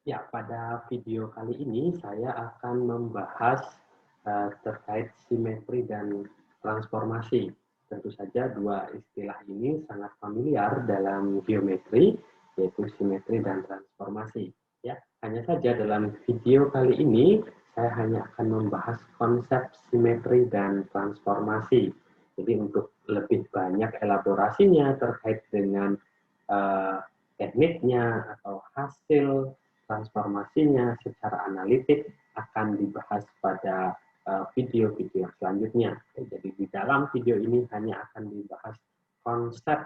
Ya, pada video kali ini saya akan membahas terkait simetri dan transformasi. Tentu saja dua istilah ini sangat familiar dalam geometri, yaitu simetri dan transformasi. Ya, hanya saja dalam video kali ini saya hanya akan membahas konsep simetri dan transformasi. Jadi untuk lebih banyak elaborasinya terkait dengan uh, tekniknya atau hasil transformasinya secara analitik akan dibahas pada video-video selanjutnya. Jadi di dalam video ini hanya akan dibahas konsep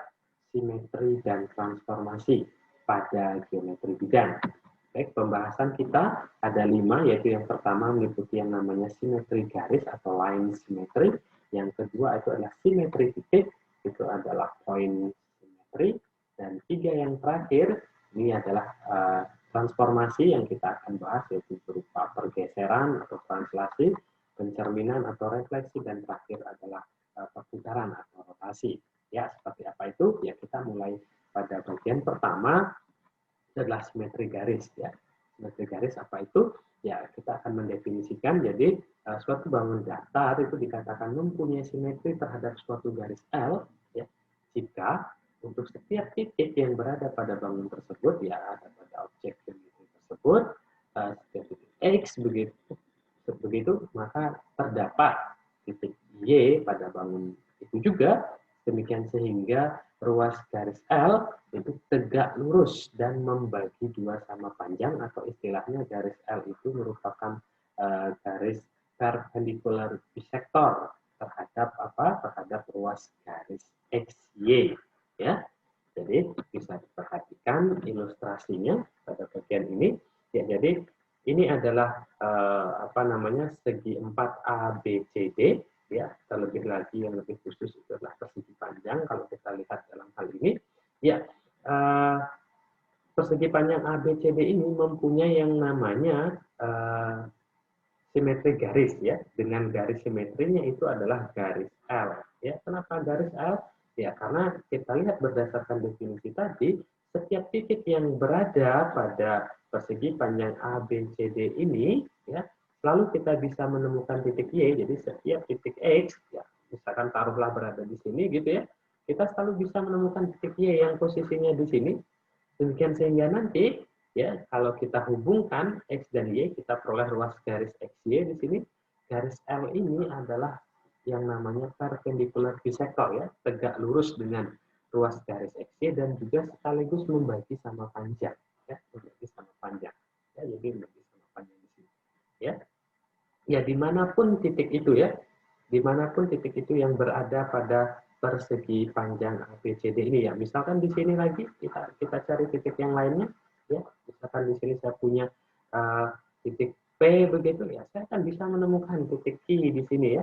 simetri dan transformasi pada geometri bidang. Baik, pembahasan kita ada 5, yaitu yang pertama meliputi yang namanya simetri garis atau line symmetry. Yang kedua itu adalah simetri titik, itu adalah point symmetry. Dan 3 yang terakhir, ini adalah transformasi yang kita akan bahas, yaitu berupa pergeseran atau translasi, pencerminan atau refleksi, dan terakhir adalah perputaran atau rotasi. Ya, seperti apa itu? Ya, kita mulai pada bagian pertama adalah simetri garis. Ya, simetri garis apa itu? Ya, kita akan mendefinisikan. Jadi suatu bangun datar itu dikatakan mempunyai simetri terhadap suatu garis L, ya, jika untuk setiap titik yang berada pada bangun tersebut, ya ada pada objek geometri tersebut, setiap titik X begitu, maka terdapat titik Y pada bangun itu juga, demikian sehingga ruas garis L itu tegak lurus dan membagi dua sama panjang, atau istilahnya garis L itu merupakan garis perpendicular bisector terhadap apa? Terhadap ruas garis XY, ya. Jadi bisa diperhatikan ilustrasinya pada bagian ini. Ya, jadi ini adalah apa namanya segi 4 ABCD, ya. Terlebih lagi yang lebih khusus itu adalah persegi panjang kalau kita lihat dalam hal ini. Ya, persegi panjang ABCD ini mempunyai yang namanya simetri garis, ya. Dengan garis simetrinya itu adalah garis L, ya. Kenapa garis L? Ya, karena kita lihat berdasarkan definisi tadi, setiap titik yang berada pada persegi panjang ABCD ini, ya, selalu kita bisa menemukan titik Y. Jadi setiap titik X, ya, misalkan taruhlah berada di sini gitu ya, kita selalu bisa menemukan titik Y yang posisinya di sini. Demikian sehingga nanti, ya, kalau kita hubungkan X dan Y, kita peroleh ruas garis XY di sini. Garis L ini adalah yang namanya perpendicular bisector, ya, tegak lurus dengan ruas garis XY dan juga sekaligus membagi sama panjang, ya, membagi sama panjang. Ya, jadi membagi sama panjang di sini. Ya, ya dimanapun titik itu, ya, dimanapun titik itu yang berada pada persegi panjang ABCD ini, ya. Misalkan di sini lagi kita cari titik yang lainnya, ya. Misalkan di sini saya punya titik P begitu, ya. Saya akan bisa menemukan titik Q di sini, ya.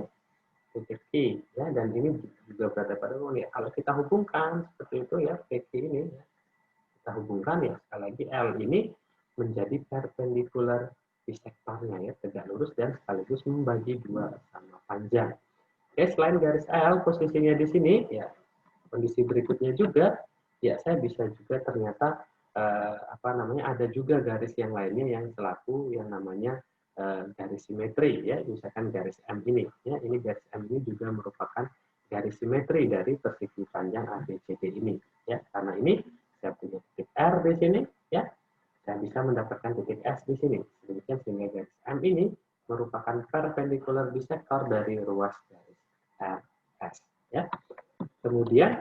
Titik Q, ya, dan ini juga berada pada ya. Kalau kita hubungkan seperti itu, ya, PQ ini, ya, kita hubungkan, ya, sekali lagi L ini menjadi perpendicular bisektornya, ya, tegak lurus dan sekaligus membagi dua sama panjang. Oke, selain garis L posisinya di sini, ya, kondisi berikutnya juga, ya, saya bisa juga ternyata apa namanya ada juga garis yang lainnya yang selaku yang namanya garis simetri, ya. Misalkan garis M ini, ya, ini garis M ini juga merupakan garis simetri dari persegi panjang ABCD ini, ya. Karena ini saya punya titik R di sini, ya, saya bisa mendapatkan titik S di sini. Demikian sehingga garis M ini merupakan perpendicular bisector dari ruas garis RS, ya. Kemudian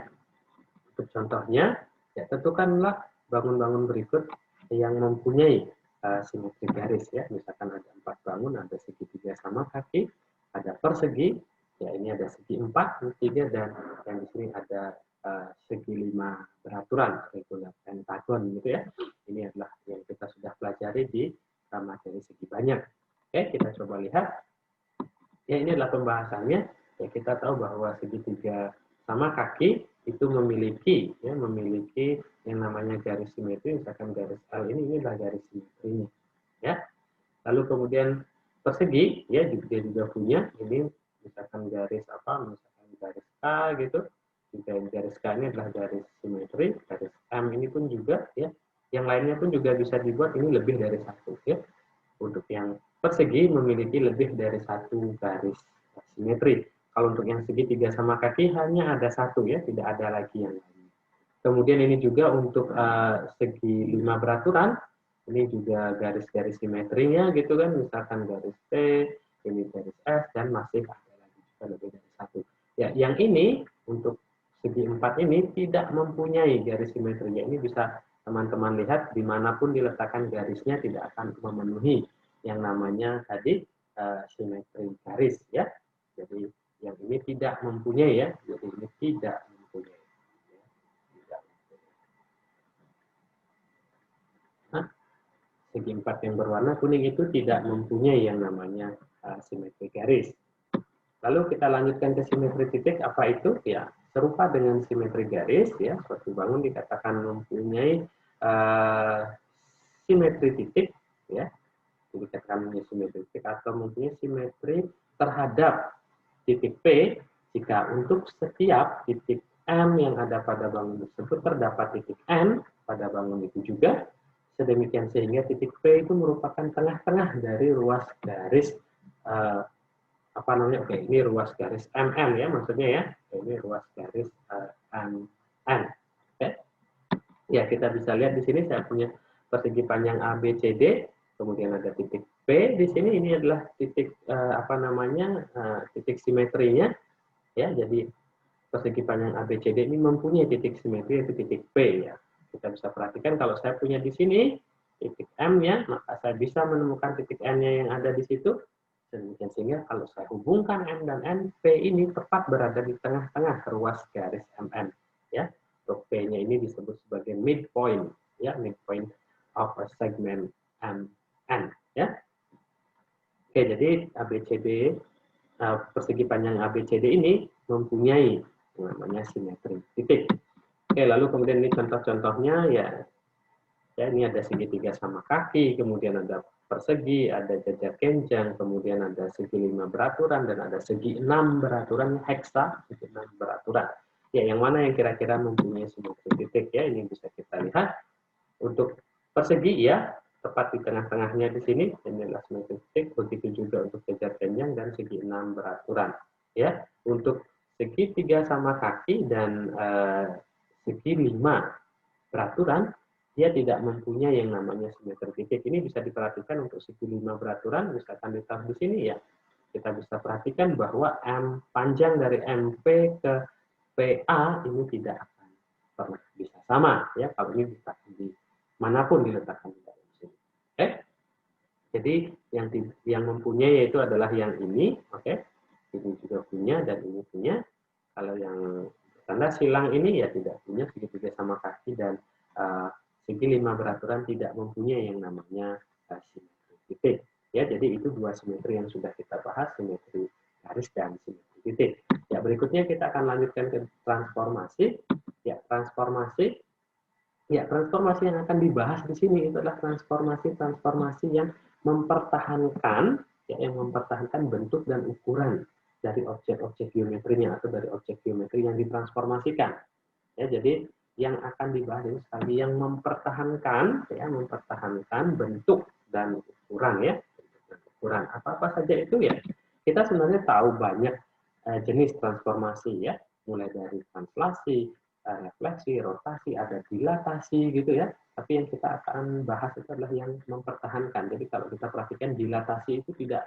untuk contohnya, ya, tentukanlah bangun-bangun berikut yang mempunyai simetri garis, ya. Misalkan ada 4 bangun, ada segitiga sama kaki, ada persegi, ya, ini ada segi 4, 3, dan yang di sini ada segi 5 beraturan, regular pentagon gitu, ya. Ini adalah yang kita sudah pelajari di materi segi banyak. Oke, kita coba lihat. Ya, ini adalah pembahasannya. Ya, kita tahu bahwa segitiga sama kaki itu memiliki, ya, memiliki yang namanya garis simetri. Misalkan garis L ini adalah garis simetrinya, ya. Lalu kemudian persegi, ya, dia juga punya ini, misalkan garis apa, misalkan garis K gitu. Juga garis K ini adalah garis simetri, garis M ini pun juga, ya, Yang lainnya pun juga bisa dibuat ini lebih dari satu ya. Untuk yang persegi memiliki lebih dari satu garis simetri. Kalau untuk yang segitiga sama kaki hanya ada satu ya, tidak ada lagi yang lain. Kemudian ini juga untuk segi 5 beraturan, ini juga garis-garis simetrinya gitu kan, misalkan garis T, ini garis F, dan masih ada lagi juga lebih dari satu. Ya, yang ini untuk segi 4 ini tidak mempunyai garis simetrinya. Ini bisa teman-teman lihat dimanapun diletakkan garisnya tidak akan memenuhi yang namanya tadi simetri garis ya. Jadi yang ini tidak mempunyai ya, jadi ini tidak mempunyai. Nah, segi 4 yang berwarna kuning itu tidak mempunyai yang namanya simetri garis. Lalu kita lanjutkan ke simetri titik, apa itu? Ya, serupa dengan simetri garis, ya, suatu bangun dikatakan mempunyai simetri titik, ya, dikatakan mempunyai simetri titik atau mempunyai simetri terhadap titik P jika untuk setiap titik M yang ada pada bangun tersebut terdapat titik N pada bangun itu juga, sedemikian sehingga titik P itu merupakan tengah-tengah dari ruas garis apa namanya? Oke, ini ruas garis MN ya maksudnya ya. Ini ruas garis MN. Oke. Ya, kita bisa lihat di sini saya punya persegi panjang ABCD, kemudian ada titik P di sini, ini adalah titik apa namanya? Titik simetrinya ya. Jadi persegi panjang ABCD ini mempunyai titik simetri yaitu titik P ya. Kita bisa perhatikan kalau saya punya di sini titik M-nya, maka saya bisa menemukan titik N-nya yang ada di situ. Demikian sehingga kalau saya hubungkan M dan N, P ini tepat berada di tengah-tengah ruas garis MN. Ya, untuk P-nya ini disebut sebagai midpoint, ya, midpoint of a segment MN. Ya, oke, jadi ABCD persegi panjang ABCD ini mempunyai namanya simetri titik. Oke, lalu kemudian ini contoh-contohnya ya. Ya, ini ada segitiga sama kaki, kemudian ada persegi, ada jajar kenjang, kemudian ada segi 5 beraturan, dan ada segi 6 beraturan heksa, segi 6 beraturan. Ya, yang mana yang kira-kira mempunyai simetri titik ya, ini bisa kita lihat. Untuk persegi ya, tepat di tengah-tengahnya di sini, ini adalah simetri titik, begitu juga untuk jajar kenjang dan segi 6 beraturan. Ya, untuk segitiga sama kaki dan segi 5 beraturan, dia tidak mempunyai yang namanya simetri titik. Ini bisa diperhatikan untuk segi 5 beraturan, misalkan ditaruh di sini ya, kita bisa perhatikan bahwa M panjang dari MP ke PA ini tidak akan pernah bisa sama ya kalau ini diletakkan di manapun diletakkan di dalam sini. Oke. Jadi yang mempunyai yaitu adalah yang ini, oke. Ini juga punya dan ini punya. Kalau yang tanda silang ini ya tidak punya segitiga sama kaki dan segi 5 beraturan tidak mempunyai yang namanya simetri titik. Ya, jadi itu dua simetri yang sudah kita bahas, simetri garis dan simetri titik. Ya, berikutnya kita akan lanjutkan ke transformasi. Ya, transformasi. Ya, transformasi yang akan dibahas di sini itu adalah transformasi yang mempertahankan bentuk dan ukuran dari objek-objek geometrinya atau dari objek geometri yang ditransformasikan. Ya, jadi yang akan dibahas ini sekali yang mempertahankan bentuk dan ukuran ya. Ukuran apa-apa saja itu ya. Kita sebenarnya tahu banyak jenis transformasi ya, mulai dari translasi, refleksi, rotasi, ada dilatasi gitu ya. Tapi yang kita akan bahas itu adalah yang mempertahankan. Jadi kalau kita perhatikan dilatasi itu tidak,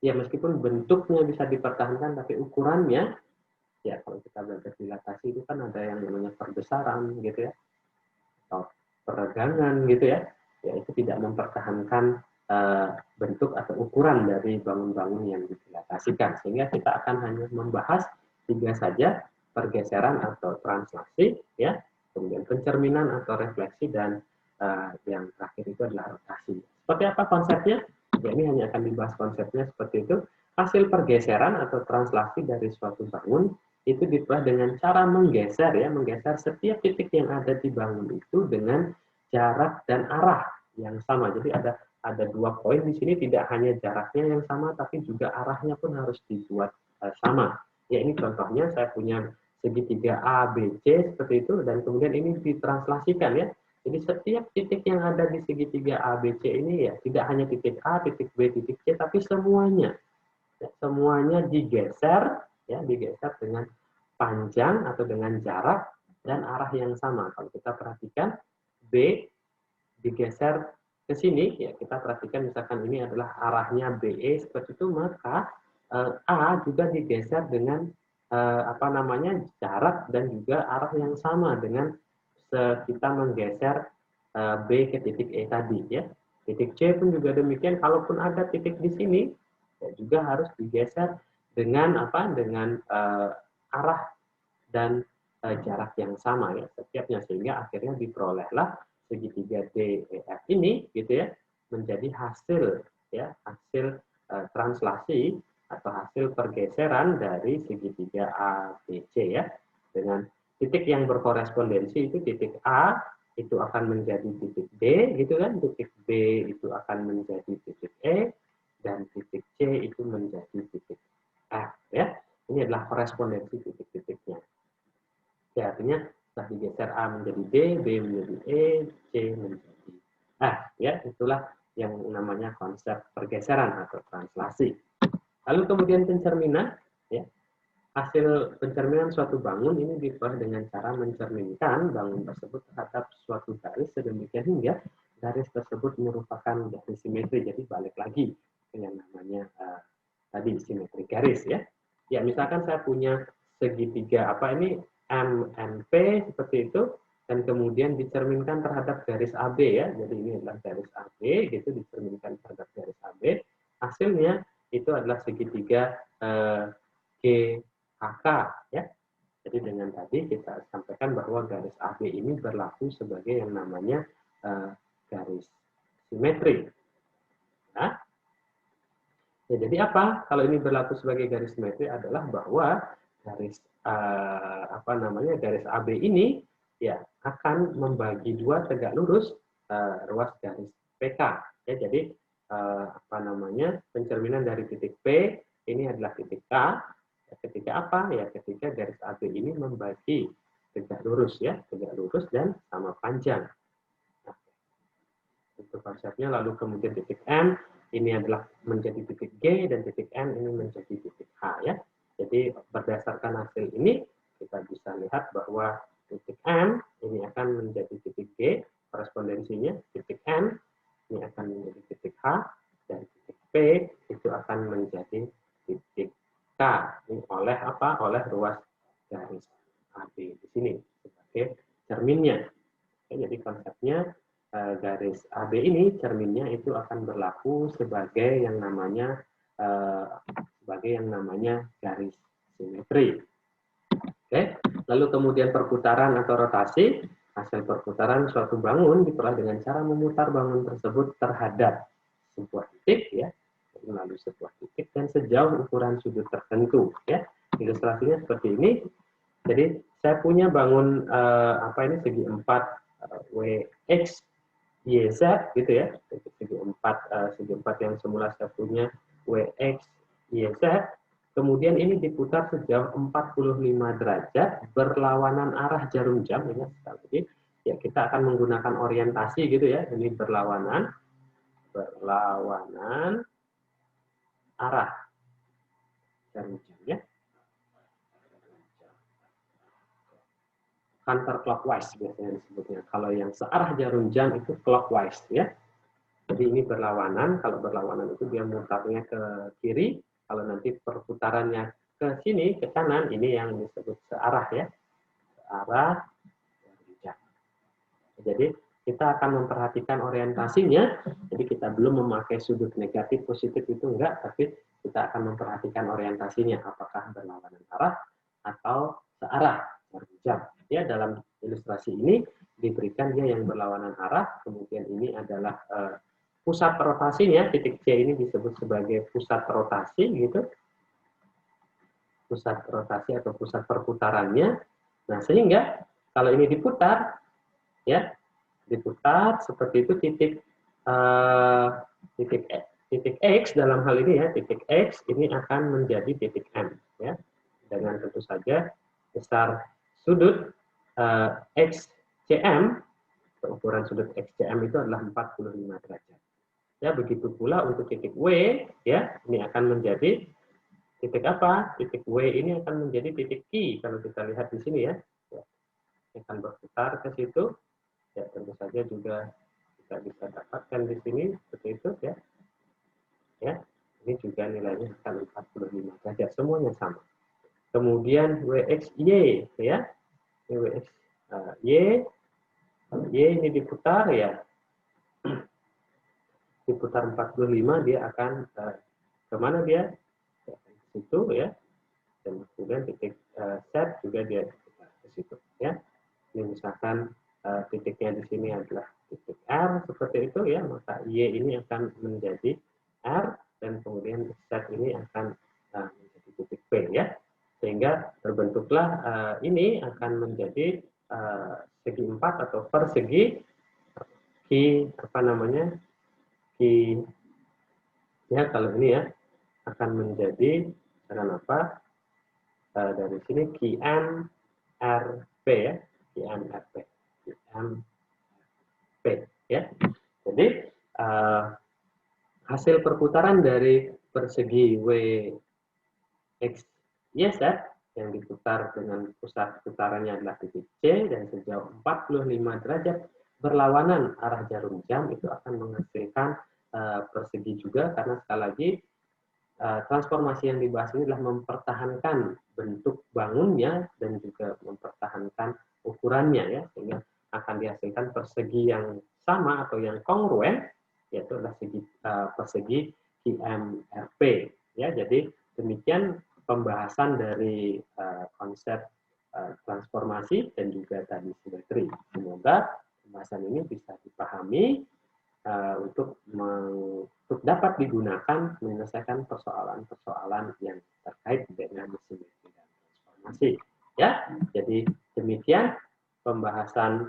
ya meskipun bentuknya bisa dipertahankan, tapi ukurannya ya kalau kita belajar dilatasi itu kan ada yang namanya perbesaran gitu ya atau peregangan gitu ya itu tidak mempertahankan bentuk atau ukuran dari bangun-bangun yang didilatasikan, sehingga kita akan hanya membahas tiga saja, pergeseran atau translasi ya, kemudian pencerminan atau refleksi, dan yang terakhir itu adalah rotasi. Seperti apa konsepnya? Ya, ini hanya akan dibahas konsepnya seperti itu. Hasil pergeseran atau translasi dari suatu bangun itu diperoleh dengan cara menggeser ya, menggeser setiap titik yang ada di bangun itu dengan jarak dan arah yang sama. Jadi ada 2 poin di sini, tidak hanya jaraknya yang sama tapi juga arahnya pun harus dibuat sama. Ya, ini contohnya saya punya segitiga A, B, C seperti itu, dan kemudian ini ditranslasikan ya. Jadi setiap titik yang ada di segitiga ABC ini ya tidak hanya titik A, titik B, titik C, tapi semuanya, ya, semuanya digeser, ya digeser dengan panjang atau dengan jarak dan arah yang sama. Kalau kita perhatikan B digeser ke sini, ya kita perhatikan misalkan ini adalah arahnya BE seperti itu, maka A juga digeser dengan apa namanya jarak dan juga arah yang sama dengan kita menggeser B ke titik E tadi, ya. Titik C pun juga demikian, kalaupun ada titik di sini ya juga harus digeser dengan apa, dengan arah dan jarak yang sama ya setiapnya, sehingga akhirnya diperolehlah segitiga DEF ini gitu ya menjadi hasil, ya hasil translasi atau hasil pergeseran dari segitiga ABC ya, dengan titik yang berkorespondensi itu titik A itu akan menjadi titik D gitu kan, titik B itu akan menjadi titik E, dan titik C itu menjadi titik F ya. Ini adalah korespondensi titik-titiknya. Ya, artinya setelah digeser A menjadi D, B menjadi E, C menjadi F. Ya, itulah yang namanya konsep pergeseran atau translasi. Lalu kemudian pencerminan, ya. Hasil pencerminan suatu bangun ini diperoleh dengan cara mencerminkan bangun tersebut terhadap suatu garis sedemikian hingga garis tersebut merupakan garis simetri. Jadi balik lagi ke yang namanya tadi simetri garis ya. Ya misalkan saya punya segitiga apa ini MNP seperti itu, dan kemudian dicerminkan terhadap garis AB ya. Jadi ini adalah garis AB gitu, dicerminkan terhadap garis AB. Hasilnya itu adalah segitiga GHK ya. Jadi dengan tadi kita sampaikan bahwa garis AB ini berlaku sebagai yang namanya garis simetri. Nah, ya, jadi apa? Kalau ini berlaku sebagai garis simetri adalah bahwa garis apa namanya garis AB ini ya akan membagi dua tegak lurus ruas garis PK. Ya, jadi apa namanya pencerminan dari titik P ini adalah titik K. Ya, ketika apa? Ya ketika garis AB ini membagi tegak lurus ya, tegak lurus dan sama panjang. Nah, itu konsepnya. Lalu kemudian titik M ini adalah menjadi titik G dan titik N ini menjadi titik H ya. Jadi berdasarkan hasil ini kita bisa lihat bahwa titik M ini akan menjadi titik G korespondensinya, titik N ini akan menjadi titik H, dan titik P itu akan menjadi titik K. Ini oleh apa? Oleh ruas garis AB di sini sebagai cerminnya. Jadi konsepnya garis AB ini cerminnya itu akan berlaku sebagai yang namanya garis simetri. Oke, lalu kemudian perputaran atau rotasi. Hasil perputaran suatu bangun diperoleh dengan cara memutar bangun tersebut terhadap sebuah titik ya, melalui sebuah titik dan sejauh ukuran sudut tertentu ya. Ilustrasinya seperti ini. Jadi saya punya bangun apa ini segi 4 WX YZ gitu ya, segi 4 yang semula saya punya WX YZ, kemudian ini diputar sejauh 45 derajat berlawanan arah jarum jam. Ingat sekali lagi ya, kita akan menggunakan orientasi gitu ya, ini berlawanan arah jarum jam ya, counterclockwise biasanya disebutnya. Kalau yang searah jarum jam itu clockwise ya. Jadi ini berlawanan. Kalau berlawanan itu dia mutarnya ke kiri. Kalau nanti perputarannya ke sini, ke kanan, ini yang disebut searah ya. Searah jarum jam. Jadi kita akan memperhatikan orientasinya. Jadi kita belum memakai sudut negatif positif itu enggak, tapi kita akan memperhatikan orientasinya. Apakah berlawanan arah atau searah jarum jam. Ya, dalam ilustrasi ini diberikan dia yang berlawanan arah, kemudian ini adalah pusat rotasinya, titik C ini disebut sebagai pusat rotasi gitu. Pusat rotasi atau pusat perputarannya. Nah, sehingga kalau ini diputar ya, diputar seperti itu titik X dalam hal ini ya, titik X ini akan menjadi titik M ya. Dengan tentu saja besar sudut XCM ukuran sudut XCM itu adalah 45 derajat. Ya, begitu pula untuk titik W, ya, ini akan menjadi titik apa? Titik W ini akan menjadi titik Q kalau kita lihat di sini ya. Ya, akan berputar ke situ. Ya, tentu saja juga kita bisa dapatkan di sini seperti itu ya. Ya, ini juga nilainya akan 45 derajat, semuanya sama. Kemudian WXY ya. WXY ini diputar ya. Diputar 45 dia akan kemana dia? Ke situ ya. Dan kemudian titik set juga dia diputar ke situ ya. Ini misalkan titiknya di sini adalah titik R seperti itu ya, maka Y ini akan menjadi R dan kemudian set ini akan menjadi titik P ya, sehingga terbentuklah ini akan menjadi segi 4 atau persegi apa namanya ya, kalau ini ya akan menjadi dengan apa dari sini QMRP ya, QMRP ya. Jadi hasil perputaran dari persegi WXYZ yang diputar dengan pusat putarannya adalah titik C dan sejauh 45 derajat berlawanan arah jarum jam itu akan menghasilkan persegi juga, karena sekali lagi transformasi yang dibahas ini adalah mempertahankan bentuk bangunnya dan juga mempertahankan ukurannya ya, sehingga akan dihasilkan persegi yang sama atau yang kongruen, yaitu adalah persegi QMRP ya. Jadi demikian pembahasan dari konsep transformasi dan juga tadi simetri. Semoga pembahasan ini bisa dipahami untuk dapat digunakan menyelesaikan persoalan-persoalan yang terkait dengan simetri dan transformasi. Ya, jadi demikian pembahasan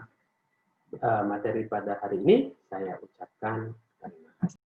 materi pada hari ini. Saya ucapkan terima kasih.